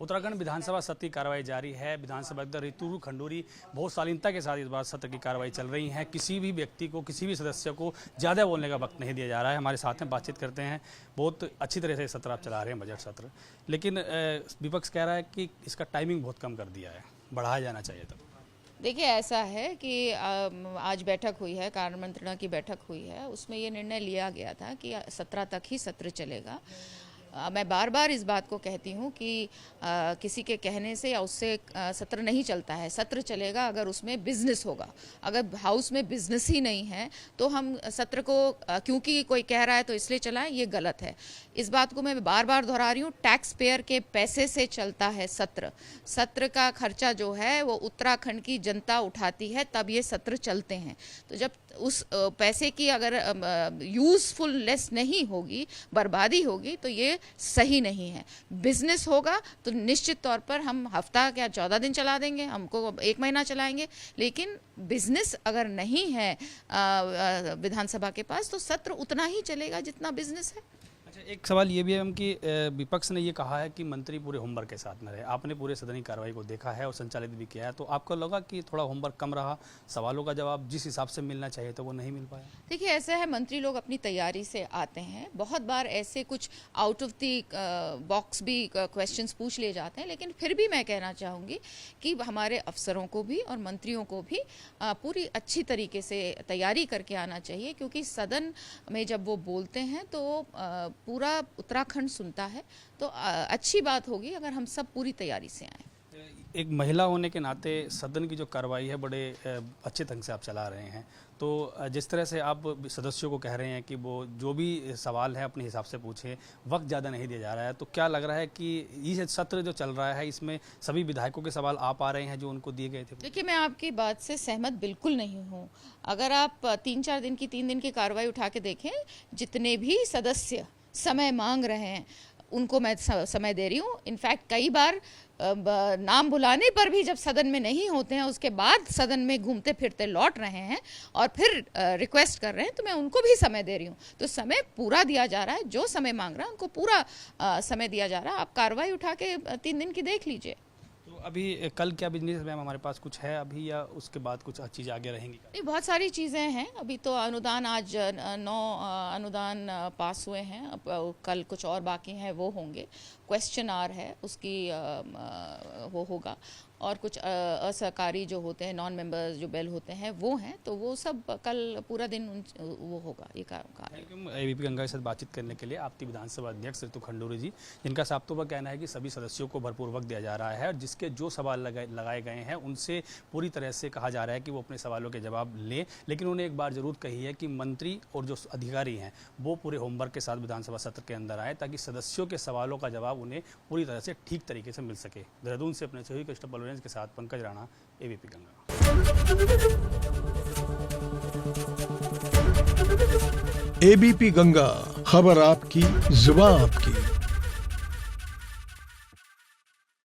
उत्तराखंड विधानसभा सत्र की कार्रवाई जारी है। विधानसभा अध्यक्ष ऋतु खंडूरी बहुत शालीनता के साथ इस बार सत्र की कार्रवाई चल रही है। किसी भी व्यक्ति को, किसी भी सदस्य को ज़्यादा बोलने का वक्त नहीं दिया जा रहा है। हमारे साथ में बातचीत करते हैं। बहुत अच्छी तरह से सत्र आप चला रहे हैं, बजट सत्र, लेकिन विपक्ष कह रहा है कि इसका टाइमिंग बहुत कम कर दिया है, बढ़ाया जाना चाहिए था। देखिए, ऐसा है कि आज बैठक हुई है, कार्य मंत्रणा की बैठक हुई है, उसमें ये निर्णय लिया गया था कि 17 तक ही सत्र चलेगा। मैं बार बार इस बात को कहती हूँ कि किसी के कहने से या उससे सत्र नहीं चलता है। सत्र चलेगा अगर उसमें बिजनेस होगा। अगर हाउस में बिजनेस ही नहीं है तो हम सत्र को क्योंकि कोई कह रहा है तो इसलिए चलाएं, ये गलत है। इस बात को मैं बार बार दोहरा रही हूँ। टैक्स पेयर के पैसे से चलता है सत्र। सत्र का खर्चा जो है वो उत्तराखंड की जनता उठाती है, तब ये सत्र चलते हैं। तो जब उस पैसे की अगर यूजफुलनेस नहीं होगी, बर्बादी होगी, तो ये सही नहीं है। बिजनेस होगा तो निश्चित तौर पर हम हफ्ता क्या 14 दिन चला देंगे, हमको 1 महीना चलाएंगे, लेकिन बिजनेस अगर नहीं है विधानसभा के पास तो सत्र उतना ही चलेगा जितना बिजनेस है। अच्छा, एक सवाल ये भी है कि विपक्ष ने ये कहा है कि मंत्री पूरे होमवर्क के साथ में रहे। आपने पूरे सदन की कार्रवाई को देखा है और संचालित भी किया है, तो आपको लगा कि थोड़ा होमवर्क कम रहा, सवालों का जवाब जिस हिसाब से मिलना चाहिए तो वो नहीं मिल पाया? देखिए, ऐसा है, मंत्री लोग अपनी तैयारी से आते हैं। बहुत बार ऐसे कुछ आउट ऑफ द बॉक्स भी क्वेश्चंस पूछ लिए जाते हैं, लेकिन फिर भी मैं कहना चाहूँगी कि हमारे अफसरों को भी और मंत्रियों को भी पूरी अच्छी तरीके से तैयारी करके आना चाहिए, क्योंकि सदन में जब वो बोलते हैं तो पूरा उत्तराखंड सुनता है। तो अच्छी बात होगी अगर हम सब पूरी तैयारी से आएँ। एक महिला होने के नाते सदन की जो कार्रवाई है बड़े अच्छे ढंग से आप चला रहे हैं। तो जिस तरह से आप सदस्यों को कह रहे हैं कि वो जो भी सवाल है अपने हिसाब से पूछें, वक्त ज़्यादा नहीं दिया जा रहा है, तो क्या लग रहा है कि ये सत्र जो चल रहा है इसमें सभी विधायकों के सवाल आ पा रहे हैं जो उनको दिए गए थे? देखिए, मैं आपकी बात से सहमत बिल्कुल नहीं हूँ। अगर आप 3-4 दिन की 3 दिन की कार्रवाई उठा के देखें, जितने भी सदस्य समय मांग रहे हैं उनको मैं समय दे रही हूँ। इनफैक्ट कई बार नाम बुलाने पर भी जब सदन में नहीं होते हैं, उसके बाद सदन में घूमते फिरते लौट रहे हैं और फिर रिक्वेस्ट कर रहे हैं, तो मैं उनको भी समय दे रही हूँ। तो समय पूरा दिया जा रहा है। जो समय मांग रहा है उनको पूरा समय दिया जा रहा है। आप कार्रवाई उठा के 3 दिन की देख लीजिए। तो अभी कल क्या बिजनेस मैम हमारे पास कुछ है अभी, या उसके बाद कुछ चीज़ें आगे रहेंगी? नहीं, बहुत सारी चीज़ें हैं। अभी तो अनुदान, आज 9 अनुदान पास हुए हैं। अब कल कुछ और बाकी हैं, वो होंगे। क्वेश्चन आर है, उसकी वो होगा। और कुछ असहकारी जो होते हैं, नॉन मेंबर्स जो बेल होते हैं, वो हैं। तो वो सब कल पूरा दिन वो होगा ये कार्य। एबीपी गंगा के साथ बातचीत करने के लिए आपकी विधानसभा अध्यक्ष ऋतु खंडूरी जी, जिनका साफ तौर पर कहना है कि सभी सदस्यों को भरपूर वक्त दिया जा रहा है और जिसके जो सवाल लगाए गए हैं उनसे पूरी तरह से कहा जा रहा है कि वो अपने सवालों के जवाब लें। लेकिन उन्होंने एक बार जरूर कही है कि मंत्री और जो अधिकारी हैं वो पूरे होमवर्क के साथ विधानसभा सत्र के अंदर आए, ताकि सदस्यों के सवालों का जवाब उन्हें पूरी तरह से ठीक तरीके से मिल सके। देहरादून से अपने सहयोगी कृष्ण के साथ पंकज राणा, एबीपी गंगा। एबीपी गंगा, खबर आपकी, जुबान आपकी।